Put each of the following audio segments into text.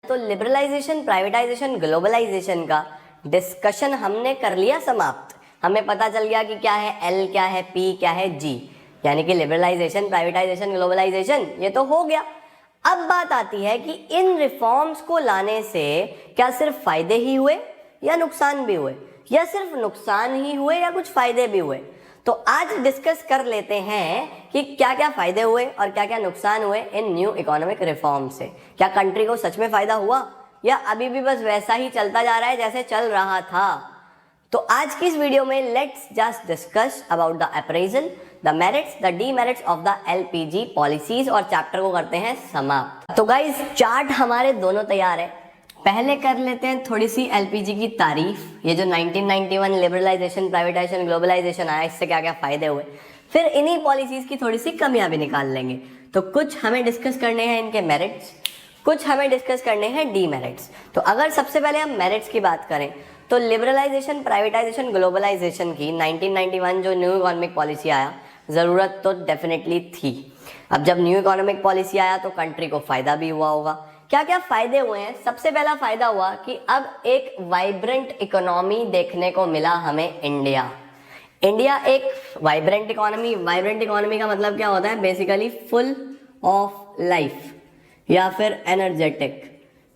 तो liberalisation, privatisation, globalisation का discussion हमने कर लिया समाप्त। हमें पता चल गया कि क्या है एल, क्या है पी, क्या है जी, यानी कि लिबरलाइजेशन, प्राइवेटाइजेशन, ग्लोबलाइजेशन, ये तो हो गया। अब बात आती है कि इन रिफॉर्म्स को लाने से क्या सिर्फ फायदे ही हुए या नुकसान भी हुए, या सिर्फ नुकसान ही हुए या कुछ फायदे भी हुए। तो आज डिस्कस कर लेते हैं कि क्या क्या फायदे हुए और क्या क्या नुकसान हुए इन न्यू इकोनॉमिक रिफॉर्म से। क्या कंट्री को सच में फायदा हुआ या अभी भी बस वैसा ही चलता जा रहा है जैसे चल रहा था। तो आज की इस वीडियो में let's just discuss about the appraisal, the merits, the demerits of the LPG policies, और चैप्टर को करते हैं समाप्त। तो गाइस चार्ट हमारे दोनों तैयार है। पहले कर लेते हैं थोड़ी सी एलपीजी की तारीफ। ये जो 1991 लिबरलाइजेशन, प्राइवेटाइजेशन, ग्लोबलाइजेशन आया, इससे क्या क्या फायदे हुए, फिर इन्हीं पॉलिसीज की थोड़ी सी कमियां भी निकाल लेंगे। तो कुछ हमें डिस्कस करने हैं इनके मेरिट्स, कुछ हमें डिस्कस करने हैं डीमेरिट्स। तो अगर सबसे पहले हम मेरिट्स की बात करें तो लिबरलाइजेशन, प्राइवेटाइजेशन, ग्लोबलाइजेशन की 1991 जो न्यू इकोनॉमिक पॉलिसी आया, ज़रूरत तो डेफिनेटली थी। अब जब न्यू इकोनॉमिक पॉलिसी आया तो कंट्री को फायदा भी हुआ होगा। क्या क्या फायदे हुए हैं? सबसे पहला फायदा हुआ कि अब एक वाइब्रेंट इकोनॉमी देखने को मिला हमें इंडिया एक वाइब्रेंट इकोनॉमी। वाइब्रेंट इकोनॉमी का मतलब क्या होता है? बेसिकली फुल ऑफ लाइफ, या फिर एनर्जेटिक,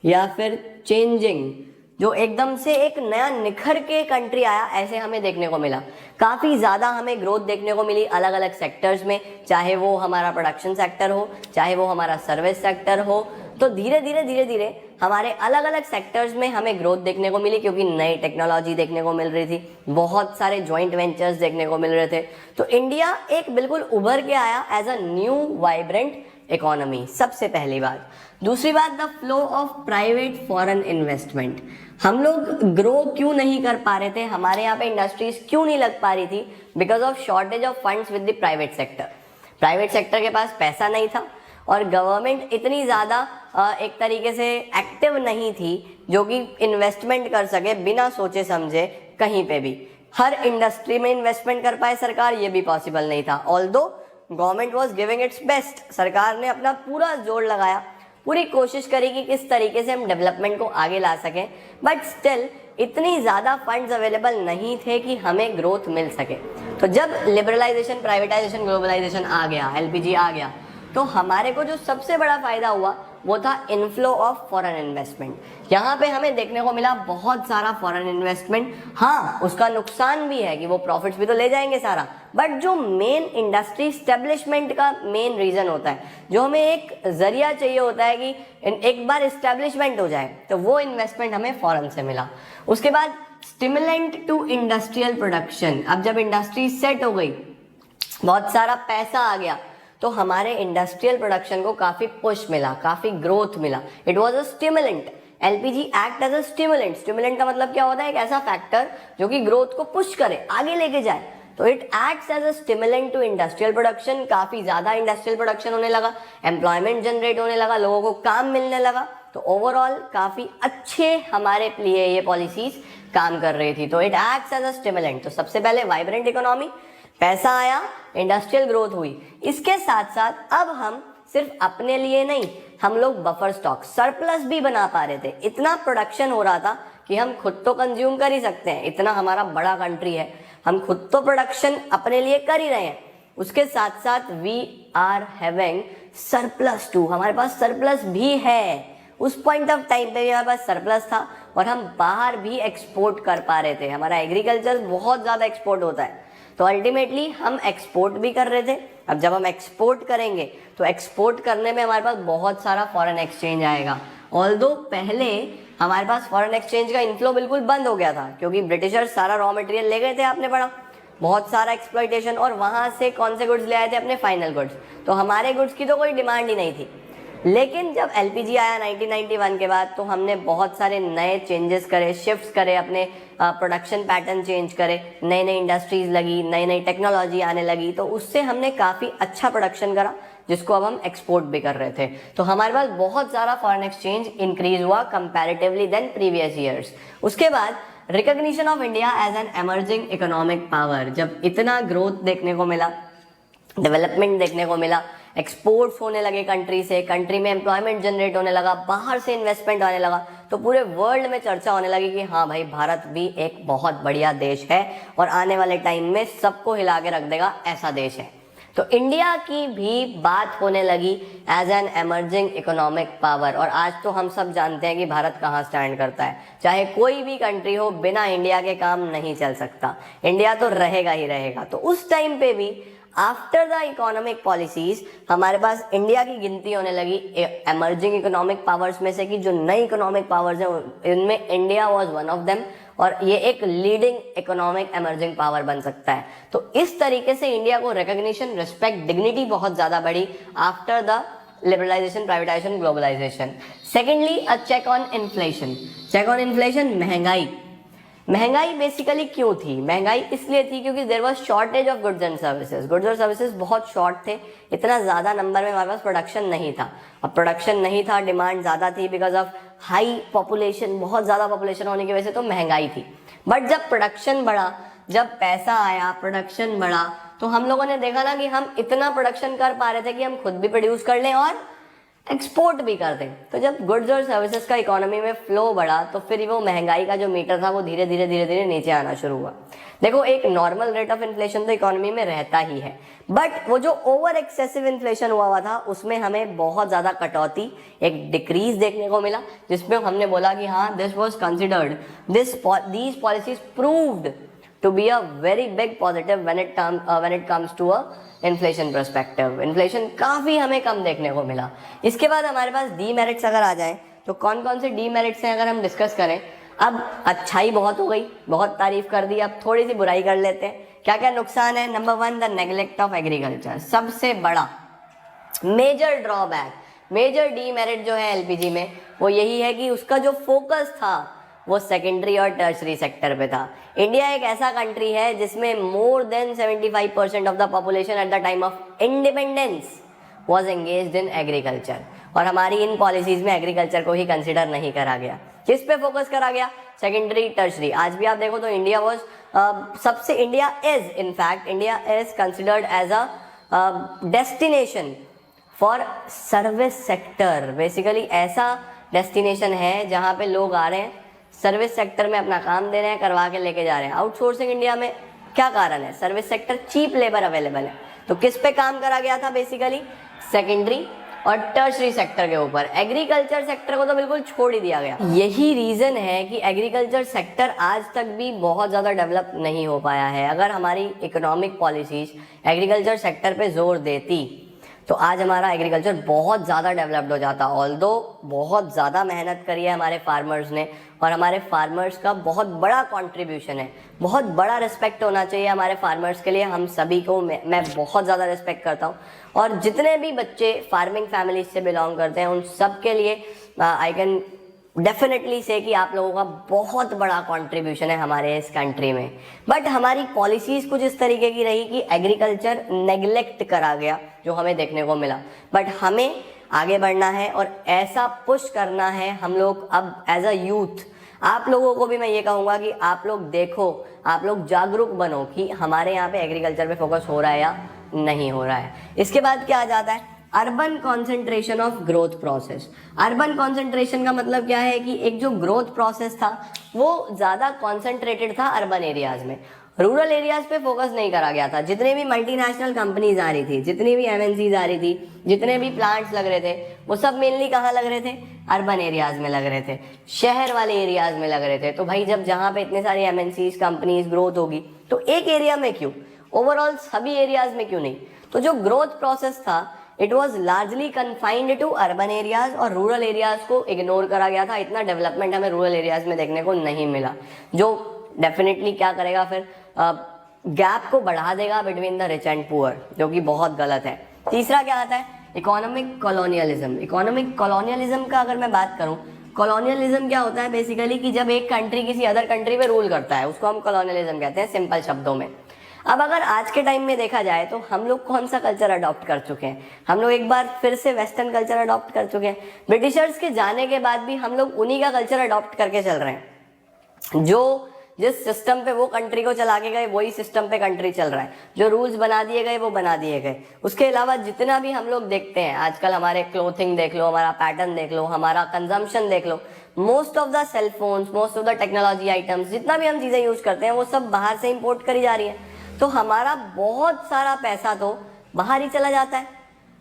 या फिर चेंजिंग, जो एकदम से एक नया निखर के कंट्री आया, ऐसे हमें देखने को मिला। काफ़ी ज़्यादा हमें ग्रोथ देखने को मिली अलग अलग सेक्टर्स में, चाहे वो हमारा प्रोडक्शन सेक्टर हो, चाहे वो हमारा सर्विस सेक्टर हो। तो धीरे धीरे हमारे अलग अलग सेक्टर्स में हमें ग्रोथ देखने को मिली, क्योंकि नई टेक्नोलॉजी देखने को मिल रही थी, बहुत सारे जॉइंट वेंचर्स देखने को मिल रहे थे। तो इंडिया एक बिल्कुल उभर के आया as a new vibrant economy, सबसे पहली बात। दूसरी बात, the flow of private foreign investment. हम लोग ग्रो क्यों नहीं कर पा रहे थे, हमारे यहाँ पे इंडस्ट्रीज क्यों नहीं लग पा रही थी? Because of shortage of funds with the private sector. Private sector के पास पैसा नहीं था और गवर्नमेंट इतनी ज़्यादा एक तरीके से एक्टिव नहीं थी जो कि इन्वेस्टमेंट कर सके बिना सोचे समझे कहीं पे भी। हर इंडस्ट्री में इन्वेस्टमेंट कर पाए सरकार, ये भी पॉसिबल नहीं था। Although government was giving it's best, सरकार ने अपना पूरा जोर लगाया, पूरी कोशिश करी कि किस तरीके से हम डेवलपमेंट को आगे ला सकें, बट स्टिल इतनी ज़्यादा फंड्स अवेलेबल नहीं थे कि हमें ग्रोथ मिल सके। तो जब लिबरलाइजेशन, प्राइवेटाइजेशन, ग्लोबलाइजेशन आ गया, एलपीजी आ गया, तो हमारे को जो सबसे बड़ा फायदा हुआ वो था इनफ्लो ऑफ फॉरेन इन्वेस्टमेंट। यहाँ पे हमें देखने को मिला बहुत सारा फॉरेन इन्वेस्टमेंट। हाँ, उसका नुकसान भी है कि वो प्रॉफिट्स भी तो ले जाएंगे सारा, बट जो मेन इंडस्ट्री इस्टेब्लिशमेंट का मेन रीजन होता है, जो हमें एक जरिया चाहिए होता है कि एक बार इस्टेब्लिशमेंट हो जाए, तो वो इन्वेस्टमेंट हमें फॉरेन से मिला। उसके बाद स्टिमुलेंट टू इंडस्ट्रियल प्रोडक्शन। अब जब इंडस्ट्री सेट हो गई, बहुत सारा पैसा आ गया, तो हमारे इंडस्ट्रियल प्रोडक्शन को काफ़ी पुश मिला, काफ़ी ग्रोथ मिला। It was a stimulant. LPG act as a stimulant. Stimulant का मतलब क्या होता है? एक ऐसा फैक्टर जो कि ग्रोथ को पुश करे, आगे लेके जाए। तो it acts as a stimulant to industrial production. काफ़ी ज़्यादा इंडस्ट्रियल प्रोडक्शन होने लगा, एम्प्लॉयमेंट जनरेट होने लगा, लोगों को काम मिलने लगा। तो ओवरऑल काफ़ी अच्छे हमारे लिए ये पॉलिसीज काम कर रही थी। तो it acts as a stimulant. तो सबसे पहले वाइब्रेंट इकोनॉमी, पैसा आया, इंडस्ट्रियल ग्रोथ हुई। इसके साथ साथ अब हम सिर्फ अपने लिए नहीं, हम लोग बफर स्टॉक, सरप्लस भी बना पा रहे थे। इतना प्रोडक्शन हो रहा था कि हम खुद तो कंज्यूम कर ही सकते हैं, इतना हमारा बड़ा कंट्री है, हम खुद तो प्रोडक्शन अपने लिए कर ही रहे हैं। उसके साथ साथ we are having surplus too, हमारे पास सरप्लस भी है। उस पॉइंट ऑफ टाइम पे हमारे पास सरप्लस था और हम बाहर भी एक्सपोर्ट कर पा रहे थे। हमारा एग्रीकल्चर बहुत ज़्यादा एक्सपोर्ट होता है, तो अल्टीमेटली हम एक्सपोर्ट भी कर रहे थे। अब जब हम एक्सपोर्ट करेंगे तो एक्सपोर्ट करने में हमारे पास बहुत सारा फॉरेन एक्सचेंज आएगा। ऑल्दो पहले हमारे पास फॉरेन एक्सचेंज का इनफ्लो बिल्कुल बंद हो गया था, क्योंकि ब्रिटिशर्स सारा रॉ मटेरियल ले गए थे, आपने पढ़ा, बहुत सारा एक्सप्लॉइटेशन, और वहाँ से कौन से गुड्स ले आए थे? अपने फाइनल गुड्स। तो हमारे गुड्स की तो कोई डिमांड ही नहीं थी। लेकिन जब एलपीजी आया 1991 के बाद, तो हमने बहुत सारे नए चेंजेस करे, शिफ्ट्स करे, अपने प्रोडक्शन पैटर्न चेंज करे, नई नई इंडस्ट्रीज लगी, नई नई टेक्नोलॉजी आने लगी। तो उससे हमने काफ़ी अच्छा प्रोडक्शन करा, जिसको अब हम एक्सपोर्ट भी कर रहे थे। तो हमारे पास बहुत सारा फॉरेन एक्सचेंज इंक्रीज हुआ कंपैरेटिवली देन प्रीवियस ईयर्स। उसके बाद recognition of India as an emerging economic power. जब इतना ग्रोथ देखने को मिला, डेवलपमेंट देखने को मिला, एक्सपोर्ट्स होने लगे कंट्री से, कंट्री में एम्प्लॉयमेंट जनरेट होने लगा, बाहर से इन्वेस्टमेंट आने लगा, तो पूरे वर्ल्ड में चर्चा होने लगी कि हाँ भाई भारत भी एक बहुत बढ़िया देश है और आने वाले टाइम में सबको हिला के रख देगा ऐसा देश है। तो इंडिया की भी बात होने लगी as an emerging economic power. और आज तो हम सब जानते हैं कि भारत कहाँ स्टैंड करता है, चाहे कोई भी कंट्री हो, बिना इंडिया के काम नहीं चल सकता, इंडिया तो रहेगा ही रहेगा। तो उस टाइम पे भी आफ्टर द इकोनॉमिक पॉलिसीज हमारे पास इंडिया की गिनती होने लगी एमर्जिंग इकोनॉमिक पावर्स में से, कि जो नई इकोनॉमिक पावर्स हैं इनमें India was one of them, और ये एक लीडिंग इकोनॉमिक एमर्जिंग पावर बन सकता है। तो इस तरीके से इंडिया को रिकॉग्निशन, रिस्पेक्ट, डिग्निटी बहुत ज्यादा बढ़ी after the liberalisation, privatisation, globalisation. Secondly, a check on inflation. Check on inflation, महंगाई बेसिकली क्यों थी? महंगाई इसलिए थी क्योंकि there was shortage of goods and services. Goods और सर्विसेज बहुत शॉर्ट थे, इतना ज़्यादा नंबर में हमारे पास प्रोडक्शन नहीं था। अब प्रोडक्शन नहीं था, डिमांड ज़्यादा थी बिकॉज ऑफ हाई पॉपुलेशन, बहुत ज़्यादा पॉपुलेशन होने की वजह से तो महंगाई थी। बट जब प्रोडक्शन बढ़ा, जब पैसा आया, प्रोडक्शन बढ़ा, तो हम लोगों ने देखा ना कि हम इतना प्रोडक्शन कर पा रहे थे कि हम खुद भी प्रोड्यूस कर लें और एक्सपोर्ट भी कर दें। तो जब गुड्स और सर्विसेज का इकोनॉमी में फ्लो बढ़ा तो फिर वो महंगाई का जो मीटर था वो धीरे धीरे नीचे आना शुरू हुआ। देखो, एक नॉर्मल रेट ऑफ इन्फ्लेशन तो इकोनॉमी में रहता ही है, बट वो जो ओवर एक्सेसिव इन्फ्लेशन हुआ था उसमें हमें बहुत ज़्यादा कटौती, एक डिक्रीज देखने को मिला, जिसमें हमने बोला कि हाँ, this was considered, these policies proved to be a very big positive when it comes to a inflation perspective। Inflation काफ़ी हमें कम देखने को मिला। इसके बाद हमारे पास डीमेरिट्स अगर आ जाएं तो कौन कौन से डीमेरिट्स हैं अगर हम डिस्कस करें। अब अच्छाई बहुत हो गई, बहुत तारीफ कर दी, अब थोड़ी सी बुराई कर लेते हैं। क्या क्या नुकसान है? Number 1, the neglect of agriculture. सबसे बड़ा मेजर ड्रॉबैक, मेजर डीमेरिट जो है एलपीजी में वो यही है कि उसका जो फोकस था वो सेकेंडरी और टर्शरी सेक्टर पे था। इंडिया एक ऐसा कंट्री है जिसमें more than 75% of the population at the time of independence was engaged in agriculture, और हमारी इन पॉलिसीज में एग्रीकल्चर को ही कंसिडर नहीं करा गया। किस पे फोकस करा गया? Secondary, tertiary. आज भी आप देखो तो India is considered as a destination for service sector. Basically ऐसा डेस्टिनेशन है जहाँ पे लोग आ रहे हैं, सर्विस सेक्टर में अपना काम दे रहे हैं, करवा के लेके जा रहे हैं। आउटसोर्सिंग इंडिया में क्या कारण है? Service sector, cheap labour available है। तो किस पे काम करा गया था? बेसिकली सेकेंडरी और टर्शरी सेक्टर के ऊपर। एग्रीकल्चर सेक्टर को तो बिल्कुल छोड़ ही दिया गया। यही रीजन है कि एग्रीकल्चर सेक्टर आज तक भी बहुत ज़्यादा डेवलप नहीं हो पाया है। अगर हमारी इकोनॉमिक पॉलिसीज एग्रीकल्चर सेक्टर पे जोर देती तो आज हमारा एग्रीकल्चर बहुत ज़्यादा डेवलप्ड हो जाता। ऑल्दो बहुत ज़्यादा मेहनत करी है हमारे फार्मर्स ने, और हमारे फार्मर्स का बहुत बड़ा कंट्रीब्यूशन है, बहुत बड़ा रिस्पेक्ट होना चाहिए हमारे फार्मर्स के लिए। हम सभी को मैं बहुत ज़्यादा रिस्पेक्ट करता हूँ, और जितने भी बच्चे फार्मिंग फैमिली से बिलोंग करते हैं उन सब के लिए आई कैन डेफिनेटली से कि आप लोगों का बहुत बड़ा कंट्रीब्यूशन है हमारे इस कंट्री में। बट हमारी पॉलिसीज़ कुछ इस तरीके की रही कि एग्रीकल्चर नेग्लेक्ट करा गया, जो हमें देखने को मिला। बट हमें आगे बढ़ना है और ऐसा पुश करना है हम लोग अब एज अ यूथ। आप लोगों को भी मैं ये कहूँगा कि आप लोग देखो, आप लोग जागरूक बनो कि हमारे यहाँ पे एग्रीकल्चर पे फोकस हो रहा है या नहीं हो रहा है। इसके बाद क्या आ जाता है? Urban concentration of growth process. Urban concentration का मतलब क्या है कि एक जो ग्रोथ प्रोसेस था वो ज़्यादा कॉन्सेंट्रेटेड था अर्बन एरियाज में, रूरल एरियाज पे फोकस नहीं करा गया था। जितने भी मल्टीनेशनल कंपनीज आ रही थी, जितनी भी एमएनसीज आ रही थी, जितने भी प्लांट्स लग रहे थे, वो सब मेनली कहाँ लग रहे थे? अर्बन एरियाज में लग रहे थे, शहर वाले एरियाज में लग रहे थे। तो भाई जब जहाँ पे इतने सारी एमएनसीज कंपनीज ग्रोथ होगी तो एक एरिया में क्यों, ओवरऑल सभी एरियाज में क्यों नहीं? तो जो ग्रोथ प्रोसेस था it was largely confined to urban areas, और रूरल एरियाज को इग्नोर करा गया था। इतना डेवलपमेंट हमें रूरल एरियाज में देखने को नहीं मिला, जो डेफिनेटली क्या करेगा फिर गैप को बढ़ा देगा between the rich and poor, जो कि बहुत गलत है। तीसरा क्या आता है? Economic colonialism. इकोनॉमिक कॉलोनियलिज्म का अगर मैं बात करूं, कॉलोनियलिज्म क्या होता है बेसिकली कि जब एक कंट्री किसी अदर कंट्री पे रूल करता है, उसको हम कॉलोनियलिज्म कहते हैं सिंपल शब्दों में। अब अगर आज के टाइम में देखा जाए तो हम लोग कौन सा कल्चर अडॉप्ट कर चुके हैं? हम लोग एक बार फिर से वेस्टर्न कल्चर अडॉप्ट कर चुके हैं। ब्रिटिशर्स के जाने के बाद भी हम लोग उन्हीं का कल्चर अडॉप्ट करके चल रहे हैं। जो जिस सिस्टम पे वो कंट्री को चला के गए वही सिस्टम पे कंट्री चल रहा है, जो रूल्स बना दिए गए वो बना दिए गए। उसके अलावा जितना भी हम लोग देखते हैं आजकल, हमारे क्लोथिंग देख लो, हमारा पैटर्न देख लो, हमारा कंजम्पशन देख लो, most of the cell phones, most of the technology items, जितना भी हम चीज़ें यूज करते हैं वो सब बाहर से इम्पोर्ट करी जा रही है। तो हमारा बहुत सारा पैसा तो बाहर ही चला जाता है।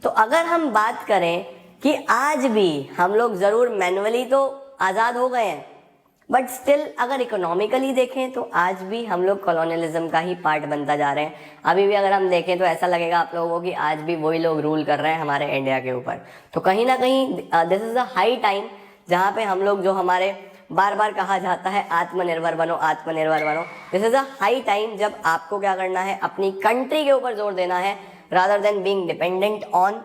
तो अगर हम बात करें कि आज भी हम लोग ज़रूर मैनुअली तो आज़ाद हो गए हैं, बट स्टिल अगर इकोनॉमिकली देखें तो आज भी हम लोग कॉलोनियलिज्म का ही पार्ट बनता जा रहे हैं। अभी भी अगर हम देखें तो ऐसा लगेगा आप लोगों को कि आज भी वही लोग रूल कर रहे हैं हमारे इंडिया के ऊपर। तो कहीं ना कहीं this is a high time जहाँ पे हम लोग, जो हमारे बार बार कहा जाता है आत्मनिर्भर बनो, आत्मनिर्भर बनो, this is a high time जब आपको क्या करना है, अपनी कंट्री के ऊपर जोर देना है rather than being dependent on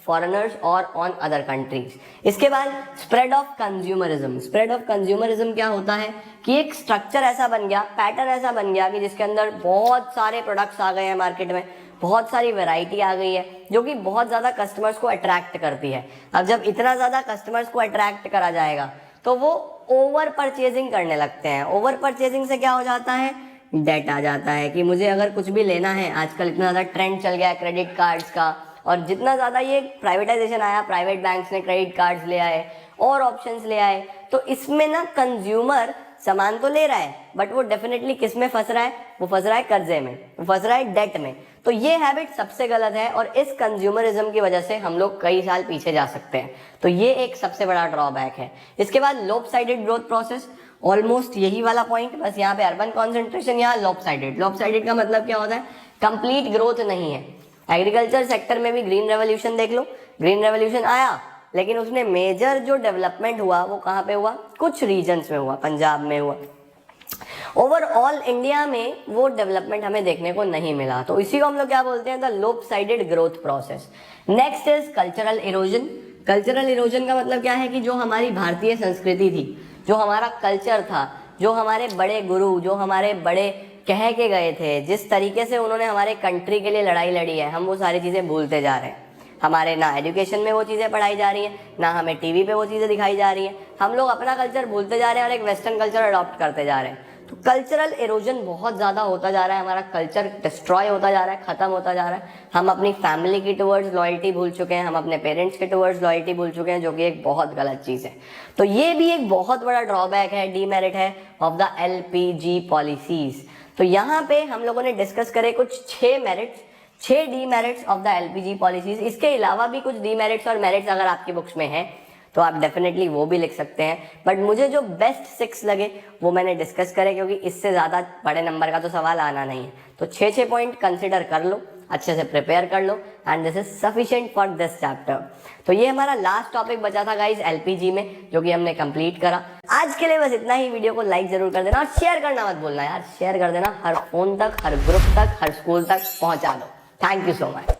foreigners और ऑन अदर कंट्रीज। इसके बाद spread of consumerism. Spread of consumerism क्या होता है कि एक स्ट्रक्चर ऐसा बन गया, पैटर्न ऐसा बन गया कि जिसके अंदर बहुत सारे प्रोडक्ट्स आ गए हैं मार्केट में, बहुत सारी वैरायटी आ गई है जो कि बहुत ज़्यादा कस्टमर्स को अट्रैक्ट करती है। अब जब इतना ज़्यादा कस्टमर्स को अट्रैक्ट करा जाएगा तो वो ओवर परचेजिंग करने लगते हैं। ओवर परचेजिंग से क्या हो जाता है, डेट आ जाता है कि मुझे अगर कुछ भी लेना है, आजकल इतना ज़्यादा ट्रेंड चल गया है क्रेडिट कार्ड्स का, और जितना ज़्यादा ये प्राइवेटाइजेशन आया, प्राइवेट बैंक्स ने क्रेडिट कार्ड्स ले आए और ऑप्शंस ले आए, तो इसमें ना कंज्यूमर सामान तो ले रहा है बट वो डेफिनेटली किस में फंस रहा है, वो फंस रहा है कर्जे में, वो फंस रहा है डेट में। तो ये हैबिट सबसे गलत है और इस कंज्यूमरिज्म की वजह से हम लोग कई साल पीछे जा सकते हैं। तो ये एक सबसे बड़ा ड्रॉबैक है। इसके बाद लॉपसाइडेड ग्रोथ प्रोसेस, ऑलमोस्ट यही वाला पॉइंट, बस यहाँ पे अर्बन कॉन्सेंट्रेशन, यहाँ लॉपसाइडेड। लॉपसाइडेड का मतलब क्या होता है, कंप्लीट ग्रोथ नहीं है। एग्रीकल्चर सेक्टर में भी ग्रीन रेवोल्यूशन देख लो, ग्रीन रेवोल्यूशन आया लेकिन उसने मेजर जो डेवलपमेंट हुआ वो कहाँ पे हुआ, कुछ रीजन्स में हुआ, पंजाब में हुआ। ओवरऑल इंडिया में वो डेवलपमेंट हमें देखने को नहीं मिला। तो इसी को हम लोग क्या बोलते हैं, the lopsided growth process. Next is cultural erosion. Cultural erosion का मतलब क्या है कि जो हमारी भारतीय संस्कृति थी, जो हमारा कल्चर था, जो हमारे बड़े गुरु, जो हमारे बड़े कह के गए थे, जिस तरीके से उन्होंने हमारे कंट्री के लिए लड़ाई लड़ी है, हम वो सारी चीज़ें भूलते जा रहे हैं। हमारे ना एजुकेशन में वो चीज़ें पढ़ाई जा रही हैं, ना हमें टीवी पे वो चीज़ें दिखाई जा रही हैं। हम लोग अपना कल्चर भूलते जा रहे हैं और एक वेस्टर्न कल्चर अडॉप्ट करते जा रहे हैं। तो कल्चरल इरोजन बहुत ज़्यादा होता जा रहा है, हमारा कल्चर डिस्ट्रॉय होता जा रहा है, ख़त्म होता जा रहा है। हम अपनी फैमिली की टुवर्ड्स लॉयल्टी भूल चुके हैं, हम अपने पेरेंट्स के टुवर्ड्स लॉयल्टी भूल चुके हैं, जो कि एक बहुत गलत चीज़ है। तो ये भी एक बहुत बड़ा ड्रॉबैक है, डीमेरिट है ऑफ द LPG पॉलिसीज़। तो यहाँ पे हम लोगों ने डिस्कस करे कुछ 6 merits, 6 demerits of the LPG policies. इसके अलावा भी कुछ डीमेरिट्स और मेरिट्स अगर आपकी बुक्स में है तो आप डेफिनेटली वो भी लिख सकते हैं, बट मुझे जो बेस्ट 6 लगे वो मैंने डिस्कस करे, क्योंकि इससे ज़्यादा बड़े नंबर का तो सवाल आना नहीं है। तो 6 पॉइंट कंसिडर कर लो, अच्छे से प्रिपेयर कर लो, and this is sufficient for this chapter. तो ये हमारा लास्ट टॉपिक बचा था गाइज LPG में, जो कि हमने कंप्लीट करा। आज के लिए बस इतना ही। वीडियो को लाइक जरूर कर देना और शेयर करना मत भूलना यार, शेयर कर देना, हर फोन तक, हर ग्रुप तक, हर स्कूल तक पहुंचा दो। Thank you so much.